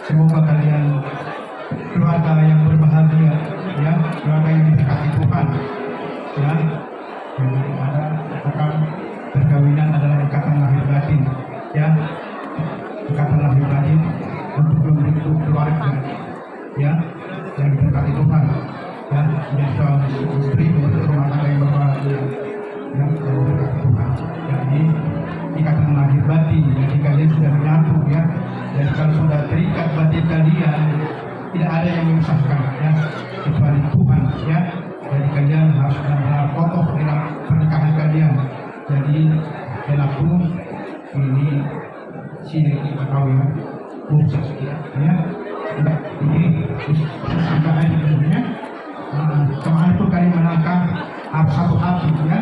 Semoga kalian keluarga yang berbahagia, ya, keluarga yang diberkati Tuhan, ya. Jadi ada kata perkawinan adalah ikatan lahir batin, ya, ikatan lahir batin untuk membentuk keluarga, ya, yang diberkati Tuhan, ya, menjadi suami istri untuk rumah tangga yang berbahagia, ya, yang diberkati Tuhan. Jadi ikatan lahir batin, jadi kalian sudah menyatu, ya. Dan kalau sudah terikat batin kalian, tidak ada yang memisahkan, ya, kecuali Tuhan, ya. Jadi kalian harus benar-benar kokoh dalam pernikahan kalian. Jadi walaupun ini sini atau ya khusus, ya. Ini tambahan ilmunya. Kemarin itu kalian menangkap satu hati, ya.